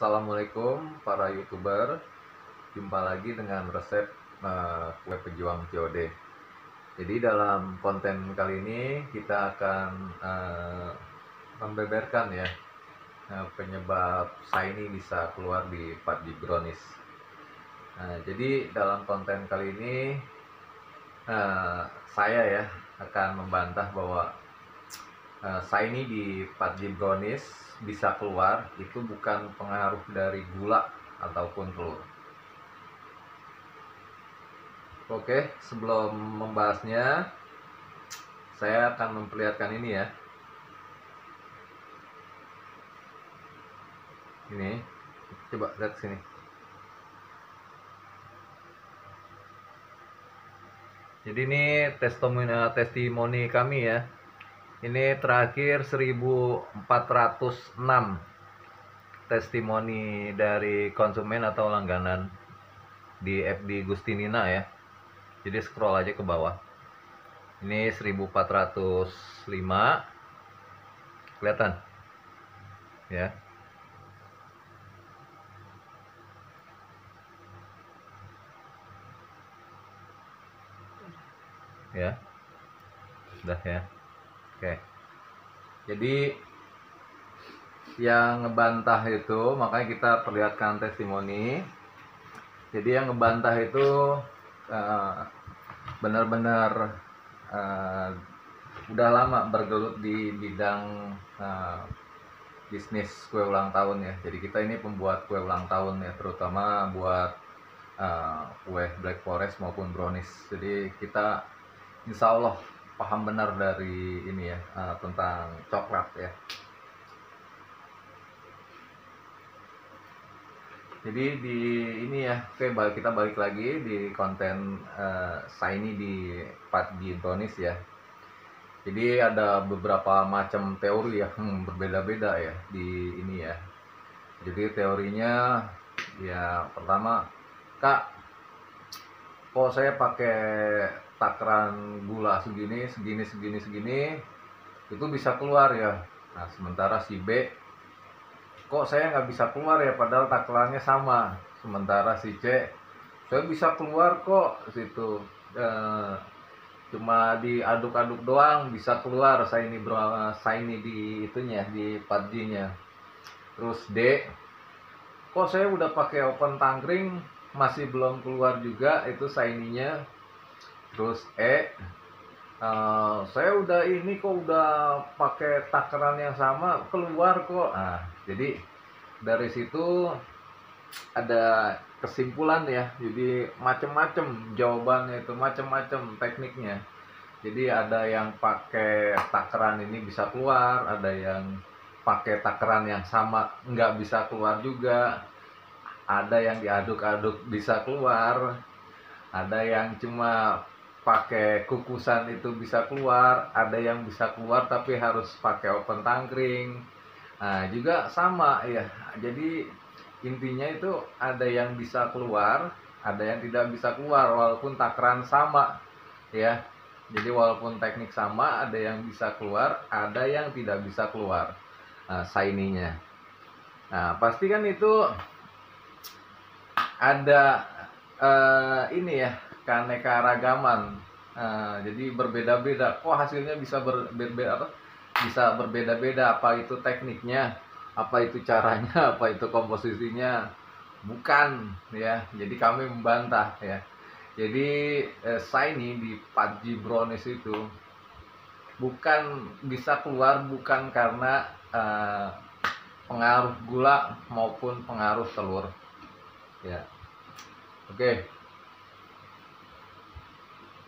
Assalamualaikum para YouTuber. Jumpa lagi dengan resep kue pejuang COD. Jadi dalam konten kali ini kita akan membeberkan ya penyebab Shiny bisa keluar di PUBG Brownies. Jadi dalam konten kali ini saya ya akan membantah bahwa Shiny di PUBG Brownies bisa keluar itu bukan pengaruh dari gula ataupun telur. Oke, sebelum membahasnya saya akan memperlihatkan ini ya. Ini coba lihat sini. Jadi ini testimoni kami ya. Ini terakhir 1406 testimoni dari konsumen atau langganan di FB Gustinina ya. Jadi scroll aja ke bawah. Ini 1405. Kelihatan? Ya. Ya. Sudah ya. Oke. Jadi yang ngebantah itu, makanya kita perlihatkan testimoni. Jadi yang ngebantah itu benar-benar udah lama bergelut di bidang bisnis kue ulang tahun ya. Jadi kita ini pembuat kue ulang tahun ya, terutama buat kue Black Forest maupun brownies. Jadi kita insya Allah paham benar dari ini ya tentang coklat ya. Jadi di ini ya, oke, kita balik lagi di konten Shiny di PUBG Brownies ya. Jadi ada beberapa macam teori yang berbeda-beda ya di ini ya. Jadi teorinya ya, pertama, Kak, kok saya pakai takaran gula segini itu bisa keluar ya. Nah sementara si B, kok saya nggak bisa keluar ya, padahal takarannya sama. Sementara si C, saya bisa keluar kok situ, cuma diaduk-aduk doang bisa keluar Shiny di itunya, di PUBG-nya. Terus D, kok saya udah pakai open tangkring masih belum keluar juga itu Shiny-nya. Terus E, saya udah ini kok udah pakai takaran yang sama keluar kok. Nah, jadi dari situ ada kesimpulan ya. Jadi macam-macam jawabannya itu, macam-macam tekniknya. Jadi ada yang pakai takaran ini bisa keluar, ada yang pakai takaran yang sama nggak bisa keluar juga, ada yang diaduk-aduk bisa keluar, ada yang cuma pakai kukusan itu bisa keluar, ada yang bisa keluar tapi harus pakai open tangkring. Nah juga sama ya. Jadi intinya itu ada yang bisa keluar, ada yang tidak bisa keluar walaupun takaran sama ya. Jadi walaupun teknik sama, ada yang bisa keluar, ada yang tidak bisa keluar Shiny-nya. Nah pasti kan itu ada ini ya, keanekaragaman. Jadi berbeda-beda. Kok hasilnya bisa berbeda-beda? Apa itu tekniknya? Apa itu caranya? Apa itu komposisinya? Bukan ya. Jadi kami membantah ya. Jadi Shiny di PUBG Brownies itu bukan bisa keluar bukan karena pengaruh gula maupun pengaruh telur ya. Oke.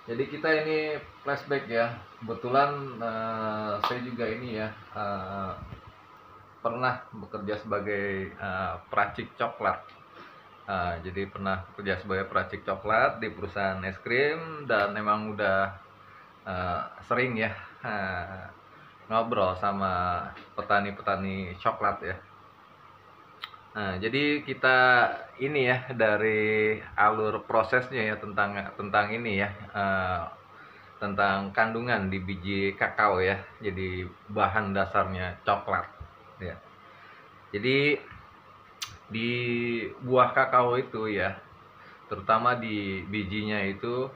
Jadi kita ini flashback ya. Kebetulan saya juga ini ya pernah bekerja sebagai peracik coklat. Jadi pernah bekerja sebagai peracik coklat di perusahaan es krim, dan memang udah sering ya ngobrol sama petani-petani coklat ya. Nah, jadi kita ini ya dari alur prosesnya ya tentang ini ya, tentang kandungan di biji kakao ya. Jadi bahan dasarnya coklat ya. Jadi di buah kakao itu ya, terutama di bijinya itu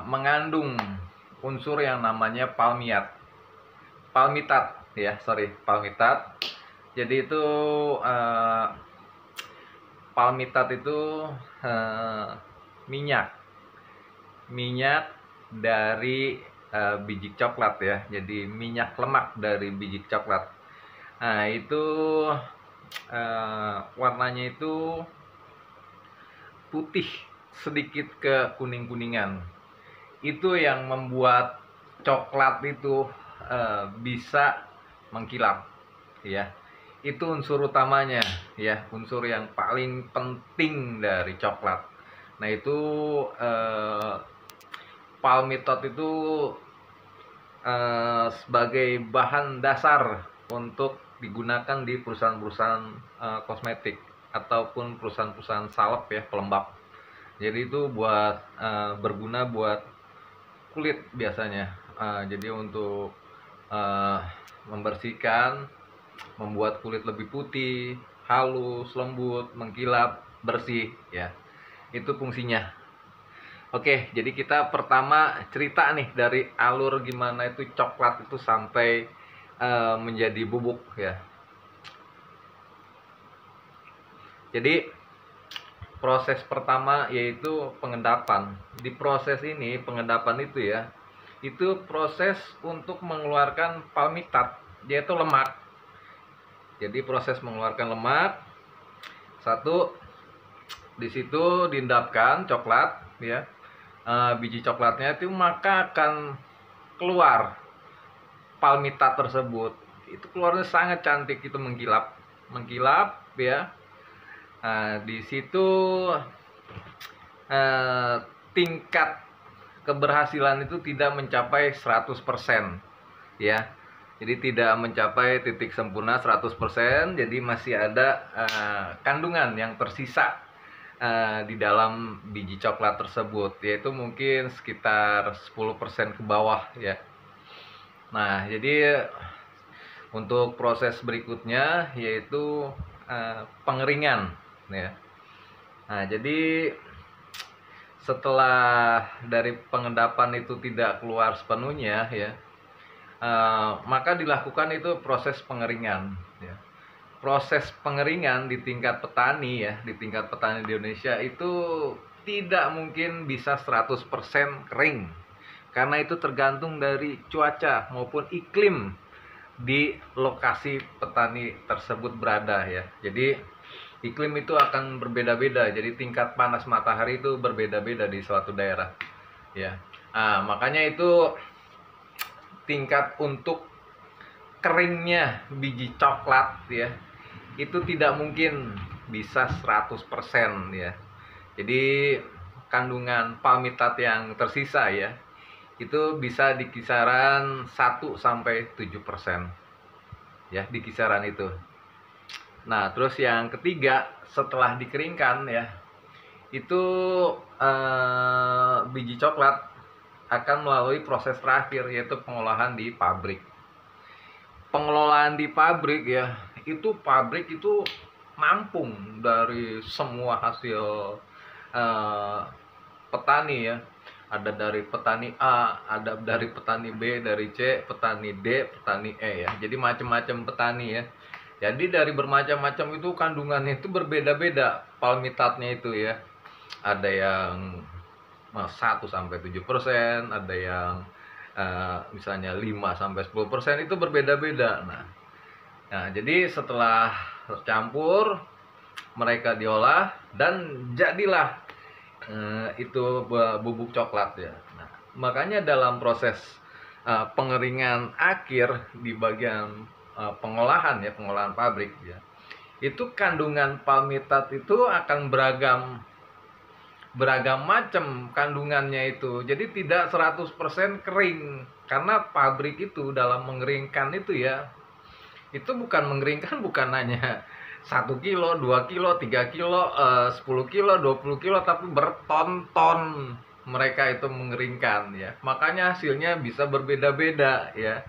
mengandung unsur yang namanya palmitat ya, palmitat. Jadi itu palmitat itu minyak minyak dari biji coklat ya. Jadi minyak lemak dari biji coklat. Nah, itu warnanya itu putih sedikit ke kuning-kuningan. Itu yang membuat coklat itu bisa mengkilap ya. Itu unsur utamanya ya, unsur yang paling penting dari coklat. Nah, itu palmitot itu sebagai bahan dasar untuk digunakan di perusahaan-perusahaan kosmetik ataupun perusahaan-perusahaan salep ya, pelembab. Jadi itu buat berguna buat kulit biasanya. Jadi untuk membersihkan, membuat kulit lebih putih, halus, lembut, mengkilap, bersih ya. Itu fungsinya. Oke, jadi kita pertama cerita nih dari alur gimana itu coklat itu sampai menjadi bubuk ya. Jadi proses pertama yaitu pengendapan. Di proses ini, pengendapan itu ya, itu proses untuk mengeluarkan palmitat, yaitu lemak. Jadi proses mengeluarkan lemak. Satu, di situ diendapkan coklat ya. Biji coklatnya itu maka akan keluar palmitat tersebut. Itu keluarnya sangat cantik, itu mengkilap ya. Di situ tingkat keberhasilan itu tidak mencapai 100% ya. Jadi tidak mencapai titik sempurna 100%, jadi masih ada kandungan yang tersisa di dalam biji coklat tersebut, yaitu mungkin sekitar 10% ke bawah ya. Nah, jadi untuk proses berikutnya yaitu pengeringan ya. Nah, jadi setelah dari pengendapan itu tidak keluar sepenuhnya ya, maka dilakukan itu proses pengeringan ya. Proses pengeringan di tingkat petani ya, di tingkat petani di Indonesia itu tidak mungkin bisa 100% kering, karena itu tergantung dari cuaca maupun iklim di lokasi petani tersebut berada ya. Jadi iklim itu akan berbeda-beda, jadi tingkat panas matahari itu berbeda-beda di suatu daerah ya. Makanya itu tingkat untuk keringnya biji coklat ya, itu tidak mungkin bisa 100% ya. Jadi kandungan palmitat yang tersisa ya, itu bisa di kisaran 1-7% ya, di kisaran itu. Nah, terus yang ketiga, setelah dikeringkan ya, itu biji coklat akan melalui proses terakhir, yaitu pengolahan di pabrik. Pengelolaan di pabrik ya, itu pabrik itu nampung dari semua hasil petani ya. Ada dari petani A, ada dari petani B, dari C, petani D, petani E ya. Jadi macam-macam petani ya. Jadi dari bermacam-macam itu kandungannya itu berbeda-beda palmitatnya itu ya. Ada yang 1-7%, ada yang misalnya 5-10%, itu berbeda-beda. Nah, jadi setelah tercampur, mereka diolah dan jadilah itu bubuk coklat ya. Nah, makanya dalam proses pengeringan akhir di bagian pengolahan ya, pengolahan pabrik ya, itu kandungan palmitat itu akan beragam macam kandungannya itu. Jadi tidak 100% kering, karena pabrik itu dalam mengeringkan itu ya, itu bukan mengeringkan, bukan hanya 1 kilo, 2 kilo, 3 kilo, 10 kilo, 20 kilo, tapi berton-ton mereka itu mengeringkan ya. Makanya hasilnya bisa berbeda-beda ya.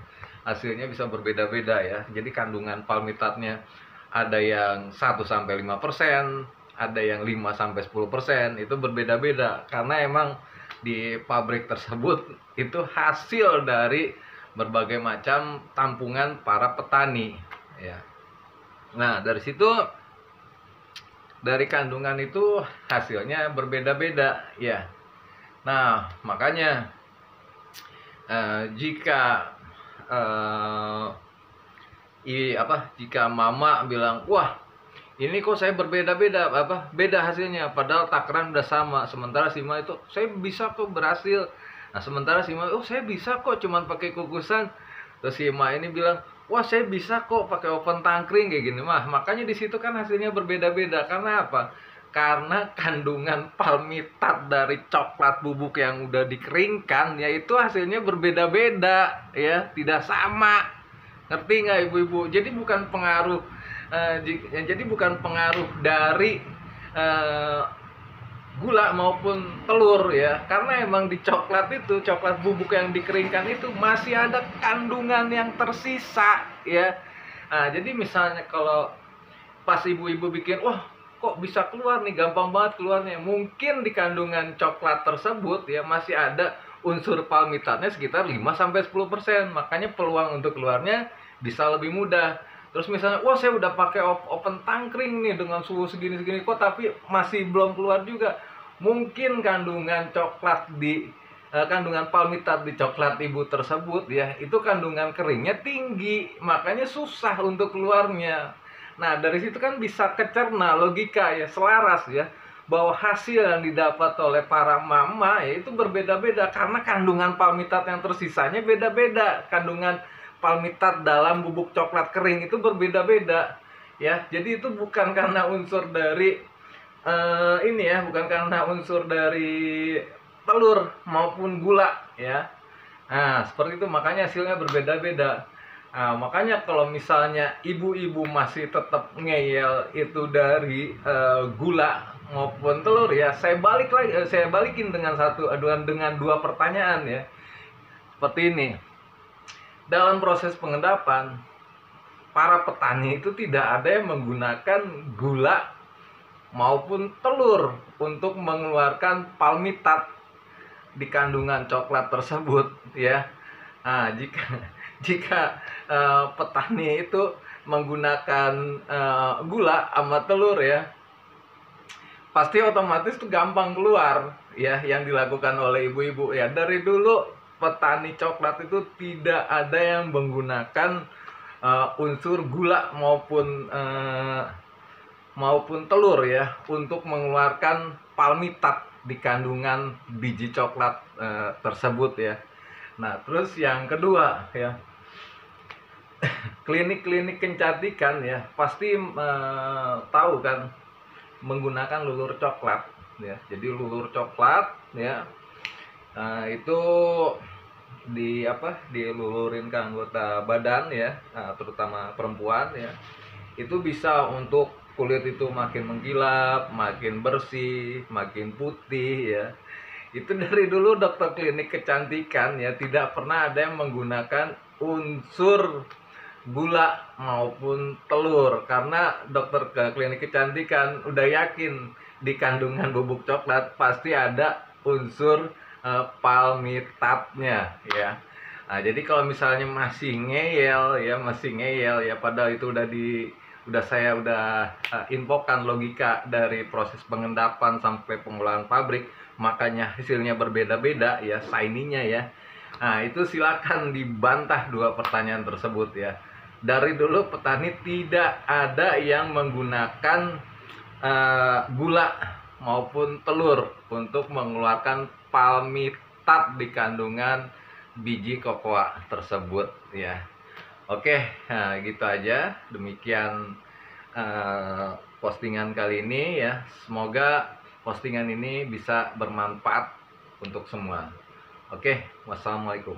Hasilnya bisa berbeda-beda ya. Jadi kandungan palmitatnya ada yang 1-5%, ada yang 5-10%, itu berbeda-beda karena emang di pabrik tersebut itu hasil dari berbagai macam tampungan para petani ya. Nah, dari situ, dari kandungan itu hasilnya berbeda-beda ya. Nah, makanya jika jika mama bilang, wah ini kok saya berbeda-beda, beda hasilnya, padahal takaran udah sama, sementara si Ma itu saya bisa kok berhasil. Nah, sementara si Ma, oh saya bisa kok cuman pakai kukusan. Terus si Ma ini bilang, wah saya bisa kok pakai oven tangkring kayak gini. Mah makanya di situ kan hasilnya berbeda-beda. Karena apa? Karena kandungan palmitat dari coklat bubuk yang udah dikeringkan, yaitu hasilnya berbeda-beda ya, tidak sama. Ngerti nggak ibu-ibu? Jadi bukan pengaruh dari gula maupun telur ya, karena emang di coklat itu, coklat bubuk yang dikeringkan itu masih ada kandungan yang tersisa ya. Nah, jadi misalnya kalau pas ibu-ibu bikin, wah kok bisa keluar nih, gampang banget keluarnya, mungkin di kandungan coklat tersebut ya masih ada unsur palmitatnya sekitar 5-10%, makanya peluang untuk keluarnya bisa lebih mudah. Terus misalnya, wah saya udah pakai oven tangkring nih dengan suhu segini-segini kok tapi masih belum keluar juga. Mungkin kandungan coklat kandungan palmitat di coklat ibu tersebut ya, itu kandungan keringnya tinggi, makanya susah untuk keluarnya. Nah, dari situ kan bisa kecerna logika ya, selaras ya, bahwa hasil yang didapat oleh para mama ya itu berbeda-beda karena kandungan palmitat yang tersisanya beda-beda. Kandungan palmitat dalam bubuk coklat kering itu berbeda-beda ya. Jadi itu bukan karena unsur dari bukan karena unsur dari telur maupun gula ya. Nah, seperti itu, makanya hasilnya berbeda-beda. Nah, makanya kalau misalnya ibu-ibu masih tetap ngeyel itu dari gula maupun telur ya, saya balikin dengan dua pertanyaan ya. Seperti ini. Dalam proses pengendapan, para petani itu tidak ada yang menggunakan gula maupun telur untuk mengeluarkan palmitat di kandungan coklat tersebut ya. Nah, jika petani itu menggunakan gula sama telur ya, pasti otomatis tuh gampang keluar ya yang dilakukan oleh ibu-ibu ya. Dari dulu petani coklat itu tidak ada yang menggunakan unsur gula maupun telur ya untuk mengeluarkan palmitat di kandungan biji coklat tersebut ya. Nah, terus yang kedua ya, klinik-klinik kecantikan ya pasti tahu kan menggunakan lulur coklat ya. Jadi lulur coklat ya, itu dilulurin ke anggota badan ya, terutama perempuan ya. Itu bisa untuk kulit itu makin mengkilap, makin bersih, makin putih ya. Itu dari dulu dokter klinik kecantikan ya tidak pernah ada yang menggunakan unsur gula maupun telur, karena dokter ke klinik kecantikan udah yakin di kandungan bubuk coklat pasti ada unsur palmitatnya ya. Nah, jadi kalau misalnya masih ngeyel ya, padahal itu saya udah infokan logika dari proses pengendapan sampai pengolahan pabrik, makanya hasilnya berbeda-beda ya, shiny-nya ya. Nah, itu silakan dibantah dua pertanyaan tersebut ya. Dari dulu petani tidak ada yang menggunakan gula maupun telur untuk mengeluarkan palmitat di kandungan biji kokoa tersebut ya. Oke, nah gitu aja. Demikian postingan kali ini ya. Semoga postingan ini bisa bermanfaat untuk semua. Oke, wassalamualaikum.